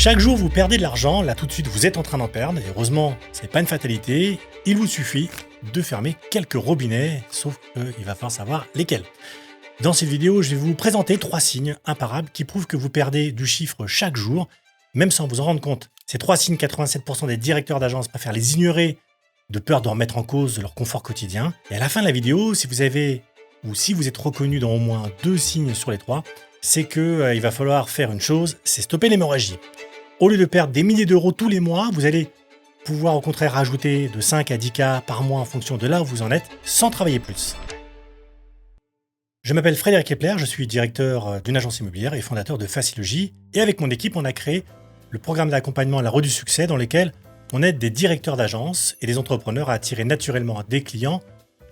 Chaque jour, vous perdez de l'argent, là tout de suite, vous êtes en train d'en perdre, et heureusement, c'est pas une fatalité, il vous suffit de fermer quelques robinets, sauf qu'il va falloir savoir lesquels. Dans cette vidéo, je vais vous présenter 3 signes imparables qui prouvent que vous perdez du chiffre chaque jour, même sans vous en rendre compte. Ces 3 signes, 87% des directeurs d'agence préfèrent les ignorer de peur de remettre en cause leur confort quotidien. Et à la fin de la vidéo, si vous êtes reconnu dans au moins 2 signes sur les 3, c'est qu'il va falloir faire une chose, c'est stopper l'hémorragie. Au lieu de perdre des milliers d'euros tous les mois, vous allez pouvoir au contraire rajouter de 5 à 10K par mois en fonction de là où vous en êtes, sans travailler plus. Je m'appelle Frédéric Kepler, je suis directeur d'une agence immobilière et fondateur de Facilogy. Et avec mon équipe, on a créé le programme d'accompagnement à la roue du succès dans lequel on aide des directeurs d'agence et des entrepreneurs à attirer naturellement des clients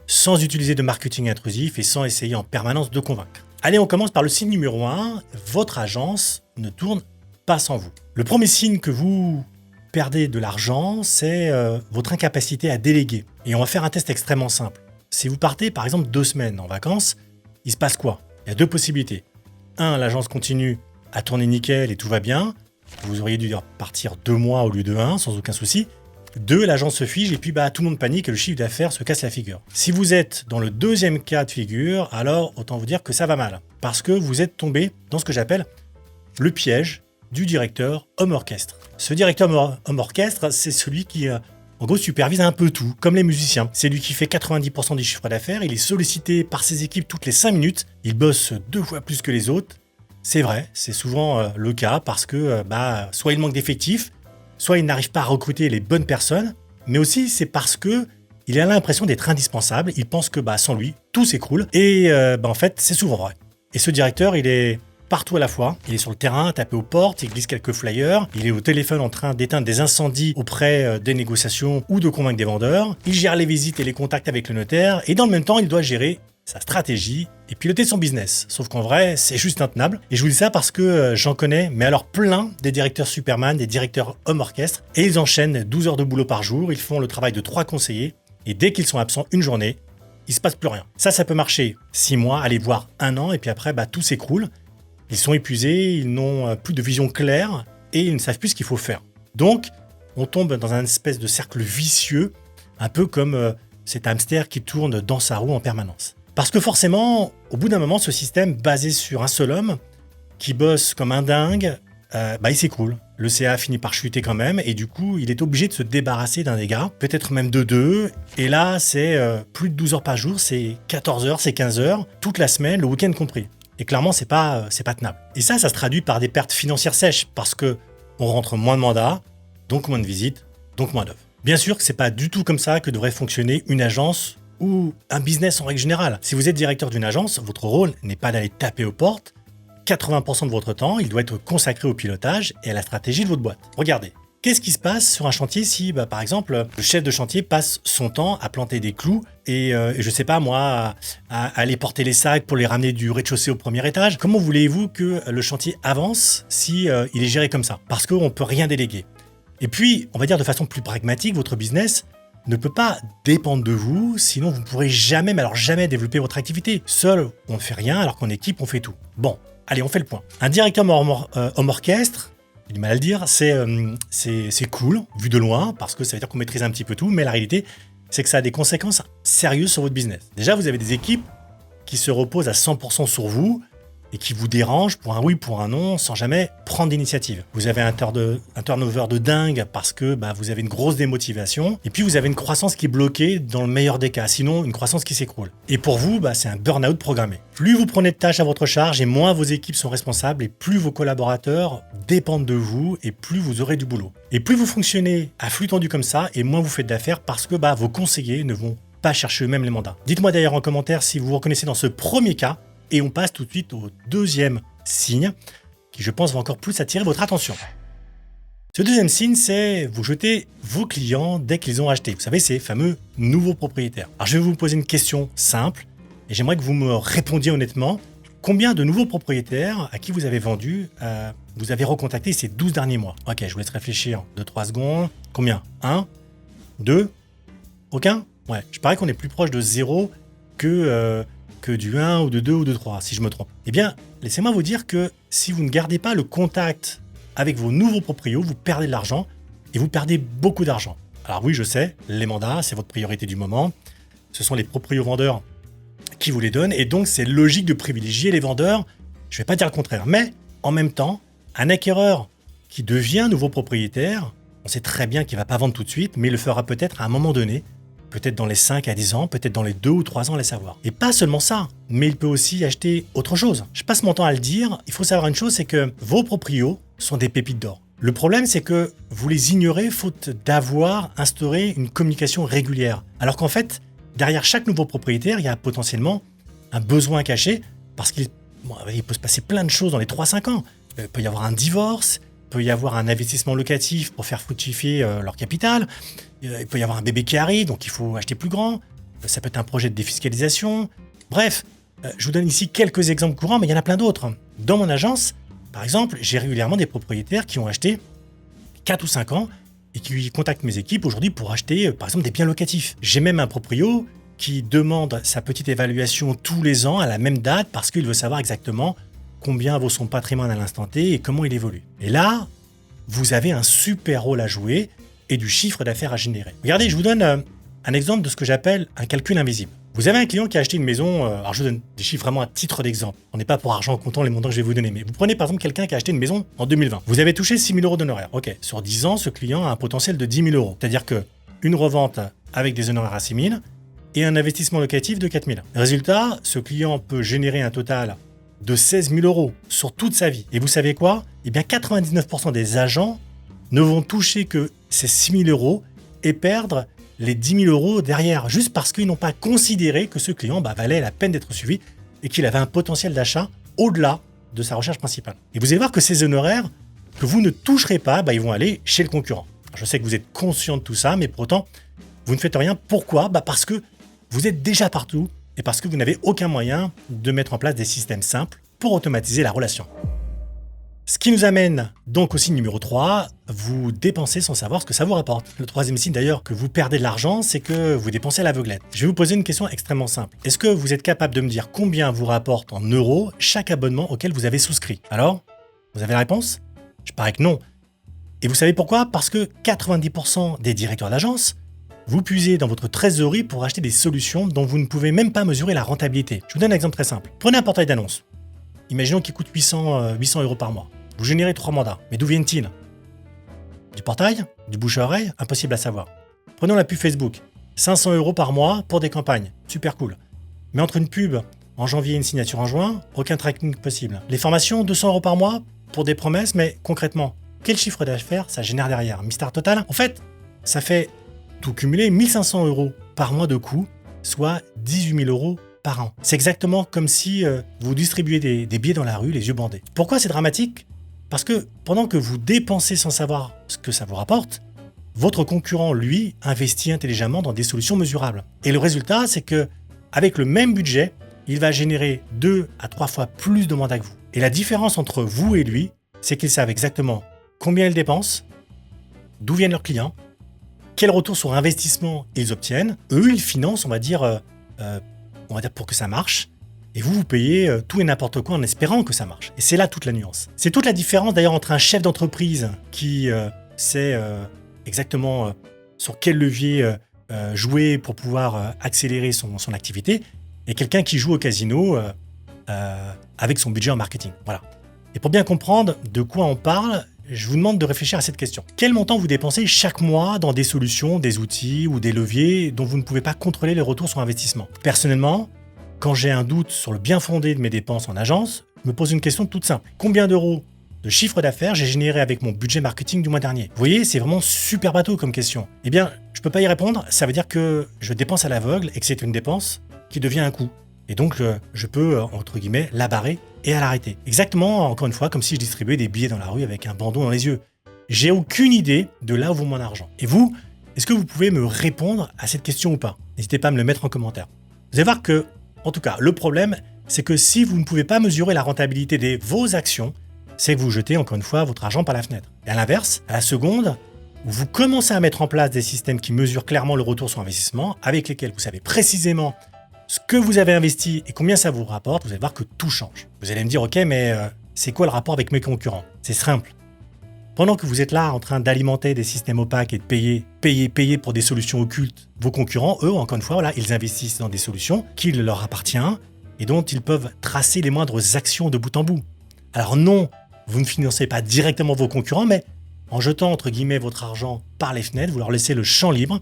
sans utiliser de marketing intrusif et sans essayer en permanence de convaincre. Allez, on commence par le signe numéro 1, votre agence ne tourne pas sans vous. Le premier signe que vous perdez de l'argent, c'est votre incapacité à déléguer. Et on va faire un test extrêmement simple. Si vous partez par exemple 2 semaines en vacances, il se passe quoi? Il y a 2 possibilités. 1, l'agence continue à tourner nickel et tout va bien. Vous auriez dû partir 2 mois au lieu de 1, sans aucun souci. 2, l'agence se fige et puis tout le monde panique et le chiffre d'affaires se casse la figure. Si vous êtes dans le deuxième cas de figure, alors autant vous dire que ça va mal. Parce que vous êtes tombé dans ce que j'appelle le piège du directeur homme-orchestre. Ce directeur homme-orchestre, c'est celui qui en gros supervise un peu tout, comme les musiciens. C'est lui qui fait 90% du chiffre d'affaires, il est sollicité par ses équipes toutes les 5 minutes, il bosse 2 fois plus que les autres. C'est vrai, c'est souvent le cas parce que soit il manque d'effectifs, soit il n'arrive pas à recruter les bonnes personnes, mais aussi c'est parce que il a l'impression d'être indispensable, il pense que sans lui, tout s'écroule, et en fait, c'est souvent vrai. Et ce directeur, il est partout à la fois, il est sur le terrain, tapé aux portes, il glisse quelques flyers, il est au téléphone en train d'éteindre des incendies auprès des négociations ou de convaincre des vendeurs, il gère les visites et les contacts avec le notaire, et dans le même temps, il doit gérer sa stratégie et piloter son business. Sauf qu'en vrai, c'est juste intenable. Et je vous dis ça parce que j'en connais, mais alors plein des directeurs Superman, des directeurs homme-orchestre, et ils enchaînent 12 heures de boulot par jour, ils font le travail de 3 conseillers, et dès qu'ils sont absents une journée, il se passe plus rien. Ça peut marcher 6 mois, aller voir 1 an, et puis après, tout s'écroule. Ils sont épuisés, ils n'ont plus de vision claire, et ils ne savent plus ce qu'il faut faire. Donc, on tombe dans un espèce de cercle vicieux, un peu comme cet hamster qui tourne dans sa roue en permanence. Parce que forcément, au bout d'un moment, ce système basé sur un seul homme, qui bosse comme un dingue, il s'écroule. Le CA finit par chuter quand même, et du coup, il est obligé de se débarrasser d'un des gars, peut-être même de 2, et là, c'est plus de 12 heures par jour, c'est 14 heures, c'est 15 heures, toute la semaine, le week-end compris. Et clairement, c'est pas tenable. Et ça se traduit par des pertes financières sèches, parce que on rentre moins de mandats, donc moins de visites, donc moins d'œuvres. Bien sûr que c'est pas du tout comme ça que devrait fonctionner une agence ou un business en règle générale. Si vous êtes directeur d'une agence, votre rôle n'est pas d'aller taper aux portes. 80% de votre temps, il doit être consacré au pilotage et à la stratégie de votre boîte. Regardez, qu'est-ce qui se passe sur un chantier si, par exemple, le chef de chantier passe son temps à planter des clous et je sais pas moi, à aller porter les sacs pour les ramener du rez-de-chaussée au premier étage? Comment voulez-vous que le chantier avance si il est géré comme ça? Parce qu'on ne peut rien déléguer. Et puis, on va dire de façon plus pragmatique, votre business ne peut pas dépendre de vous, sinon vous ne pourrez jamais, mais alors jamais développer votre activité. Seul, on ne fait rien, alors qu'en équipe, on fait tout. Bon, allez, on fait le point. Un directeur homme-orchestre, j'ai du mal à le dire, c'est cool, vu de loin, parce que ça veut dire qu'on maîtrise un petit peu tout, mais la réalité, c'est que ça a des conséquences sérieuses sur votre business. Déjà, vous avez des équipes qui se reposent à 100% sur vous, et qui vous dérange pour un oui, pour un non, sans jamais prendre d'initiative. Vous avez un turnover de dingue parce que vous avez une grosse démotivation, et puis vous avez une croissance qui est bloquée dans le meilleur des cas, sinon une croissance qui s'écroule. Et pour vous, c'est un burn-out programmé. Plus vous prenez de tâches à votre charge, et moins vos équipes sont responsables, et plus vos collaborateurs dépendent de vous, et plus vous aurez du boulot. Et plus vous fonctionnez à flux tendu comme ça, et moins vous faites d'affaires parce que vos conseillers ne vont pas chercher eux-mêmes les mandats. Dites-moi d'ailleurs en commentaire si vous vous reconnaissez dans ce premier cas. Et on passe tout de suite au deuxième signe, qui je pense va encore plus attirer votre attention. Ce deuxième signe, c'est vous jetez vos clients dès qu'ils ont acheté. Vous savez, ces fameux nouveaux propriétaires. Alors je vais vous poser une question simple, et j'aimerais que vous me répondiez honnêtement. Combien de nouveaux propriétaires à qui vous avez vendu, vous avez recontacté ces 12 derniers mois? Ok, je vous laisse réfléchir 2-3 secondes. Combien? 1? 2? Aucun? Ouais, je parie qu'on est plus proche de 0 que du 1 ou de 2 ou de 3, si je me trompe. Eh bien, laissez-moi vous dire que si vous ne gardez pas le contact avec vos nouveaux proprios, vous perdez de l'argent et vous perdez beaucoup d'argent. Alors oui, je sais, les mandats, c'est votre priorité du moment. Ce sont les proprios vendeurs qui vous les donnent et donc c'est logique de privilégier les vendeurs. Je ne vais pas dire le contraire, mais en même temps, un acquéreur qui devient nouveau propriétaire, on sait très bien qu'il ne va pas vendre tout de suite, mais il le fera peut-être à un moment donné, peut-être dans les 5 à 10 ans, peut-être dans les 2 ou 3 ans, laisse savoir. Et pas seulement ça, mais il peut aussi acheter autre chose. Je passe mon temps à le dire, il faut savoir une chose, c'est que vos proprios sont des pépites d'or. Le problème, c'est que vous les ignorez faute d'avoir instauré une communication régulière. Alors qu'en fait, derrière chaque nouveau propriétaire, il y a potentiellement un besoin caché, parce qu'il peut se passer plein de choses dans les 3-5 ans. Il peut y avoir un divorce, il peut y avoir un investissement locatif pour faire fructifier leur capital, il peut y avoir un bébé qui arrive, donc il faut acheter plus grand, ça peut être un projet de défiscalisation. Bref, je vous donne ici quelques exemples courants, mais il y en a plein d'autres. Dans mon agence, par exemple, j'ai régulièrement des propriétaires qui ont acheté 4 ou 5 ans et qui contactent mes équipes aujourd'hui pour acheter, par exemple, des biens locatifs. J'ai même un proprio qui demande sa petite évaluation tous les ans à la même date parce qu'il veut savoir exactement combien vaut son patrimoine à l'instant T et comment il évolue. Et là, vous avez un super rôle à jouer et du chiffre d'affaires à générer. Regardez, je vous donne un exemple de ce que j'appelle un calcul invisible. Vous avez un client qui a acheté une maison, alors je vous donne des chiffres vraiment à titre d'exemple. On n'est pas pour argent comptant les montants que je vais vous donner, mais vous prenez par exemple quelqu'un qui a acheté une maison en 2020. Vous avez touché 6 000 euros d'honoraires. Ok, sur 10 ans, ce client a un potentiel de 10 000 euros. C'est-à-dire qu'une revente avec des honoraires à 6 000 et un investissement locatif de 4 000. Résultat, ce client peut générer un total de 16 000 euros sur toute sa vie. Et vous savez quoi? Eh bien, 99% des agents ne vont toucher que ces 6 000 euros et perdre les 10 000 euros derrière, juste parce qu'ils n'ont pas considéré que ce client valait la peine d'être suivi et qu'il avait un potentiel d'achat au-delà de sa recherche principale. Et vous allez voir que ces honoraires que vous ne toucherez pas, ils vont aller chez le concurrent. Alors, je sais que vous êtes conscient de tout ça, mais pour autant, vous ne faites rien. Pourquoi? Parce que vous êtes déjà partout et parce que vous n'avez aucun moyen de mettre en place des systèmes simples pour automatiser la relation. Ce qui nous amène donc au signe numéro 3, vous dépensez sans savoir ce que ça vous rapporte. Le troisième signe d'ailleurs que vous perdez de l'argent, c'est que vous dépensez à l'aveuglette. Je vais vous poser une question extrêmement simple. Est-ce que vous êtes capable de me dire combien vous rapporte en euros chaque abonnement auquel vous avez souscrit? Alors, vous avez la réponse? Je parie que non. Et vous savez pourquoi? Parce que 90% des directeurs d'agence, vous puisez dans votre trésorerie pour acheter des solutions dont vous ne pouvez même pas mesurer la rentabilité. Je vous donne un exemple très simple. Prenez un portail d'annonce. Imaginons qu'il coûte 800 euros par mois. Vous générez 3 mandats. Mais d'où viennent-ils? Du portail? Du bouche à oreille? Impossible à savoir. Prenons la pub Facebook. 500 euros par mois pour des campagnes. Super cool. Mais entre une pub en janvier et une signature en juin, aucun tracking possible. Les formations, 200 euros par mois pour des promesses, mais concrètement, quel chiffre d'affaires ça génère derrière? Mystère total? En fait, ça fait tout cumulé 1500 euros par mois de coûts, soit 18 000 euros par an. C'est exactement comme si vous distribuez des billets dans la rue, les yeux bandés. Pourquoi c'est dramatique? Parce que pendant que vous dépensez sans savoir ce que ça vous rapporte, votre concurrent, lui, investit intelligemment dans des solutions mesurables. Et le résultat, c'est que avec le même budget, il va générer 2 à 3 fois plus de mandats que vous. Et la différence entre vous et lui, c'est qu'ils savent exactement combien ils dépensent, d'où viennent leurs clients, quel retour sur investissement ils obtiennent. Eux, ils financent, on va dire pour que ça marche. Et vous payez tout et n'importe quoi en espérant que ça marche. Et c'est là toute la nuance. C'est toute la différence d'ailleurs entre un chef d'entreprise qui sait exactement sur quel levier jouer pour pouvoir accélérer son activité et quelqu'un qui joue au casino avec son budget en marketing. Voilà. Et pour bien comprendre de quoi on parle, je vous demande de réfléchir à cette question. Quel montant vous dépensez chaque mois dans des solutions, des outils ou des leviers dont vous ne pouvez pas contrôler les retours sur investissement? Personnellement, quand j'ai un doute sur le bien fondé de mes dépenses en agence, je me pose une question toute simple. Combien d'euros de chiffre d'affaires j'ai généré avec mon budget marketing du mois dernier? Vous voyez, c'est vraiment super bateau comme question. Eh bien, je ne peux pas y répondre, ça veut dire que je dépense à l'aveugle et que c'est une dépense qui devient un coût. Et donc, je peux, entre guillemets, la barrer et à l'arrêter. Exactement, encore une fois, comme si je distribuais des billets dans la rue avec un bandeau dans les yeux. J'ai aucune idée de là où vaut mon argent. Et vous, est-ce que vous pouvez me répondre à cette question ou pas? N'hésitez pas à me le mettre en commentaire. Vous allez voir que, en tout cas, le problème, c'est que si vous ne pouvez pas mesurer la rentabilité de vos actions, c'est que vous jetez, encore une fois, votre argent par la fenêtre. Et à l'inverse, à la seconde, où vous commencez à mettre en place des systèmes qui mesurent clairement le retour sur investissement, avec lesquels vous savez précisément ce que vous avez investi et combien ça vous rapporte, vous allez voir que tout change. Vous allez me dire, ok, mais c'est quoi le rapport avec mes concurrents? C'est simple. Pendant que vous êtes là en train d'alimenter des systèmes opaques et de payer pour des solutions occultes, vos concurrents, eux, encore une fois, voilà, ils investissent dans des solutions qui leur appartiennent et dont ils peuvent tracer les moindres actions de bout en bout. Alors non, vous ne financez pas directement vos concurrents, mais en jetant entre guillemets votre argent par les fenêtres, vous leur laissez le champ libre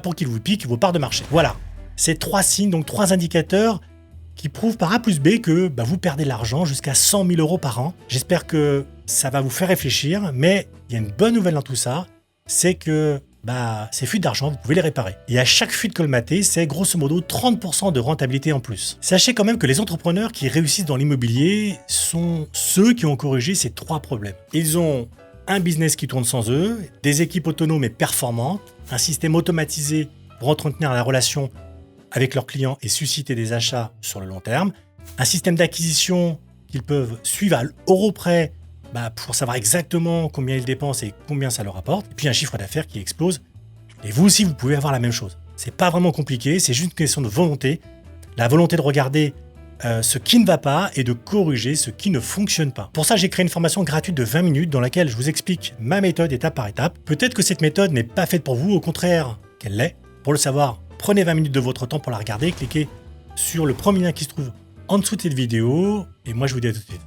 pour qu'ils vous piquent vos parts de marché. Voilà, c'est 3 signes, donc 3 indicateurs qui prouvent par A plus B que vous perdez de l'argent jusqu'à 100 000 € par an. J'espère que ça va vous faire réfléchir, mais il y a une bonne nouvelle dans tout ça, c'est que ces fuites d'argent, vous pouvez les réparer. Et à chaque fuite colmatée, c'est grosso modo 30% de rentabilité en plus. Sachez quand même que les entrepreneurs qui réussissent dans l'immobilier sont ceux qui ont corrigé ces 3 problèmes. Ils ont un business qui tourne sans eux, des équipes autonomes et performantes, un système automatisé pour entretenir la relation avec leurs clients et susciter des achats sur le long terme, un système d'acquisition qu'ils peuvent suivre à l'euro près pour savoir exactement combien ils dépensent et combien ça leur apporte, et puis un chiffre d'affaires qui explose. Et vous aussi, vous pouvez avoir la même chose. C'est pas vraiment compliqué, c'est juste une question de volonté, la volonté de regarder ce qui ne va pas et de corriger ce qui ne fonctionne pas. Pour ça, j'ai créé une formation gratuite de 20 minutes dans laquelle je vous explique ma méthode étape par étape. Peut-être que cette méthode n'est pas faite pour vous, au contraire qu'elle l'est. Pour le savoir, prenez 20 minutes de votre temps pour la regarder, cliquez sur le premier lien qui se trouve en dessous de cette vidéo, et moi je vous dis à tout de suite.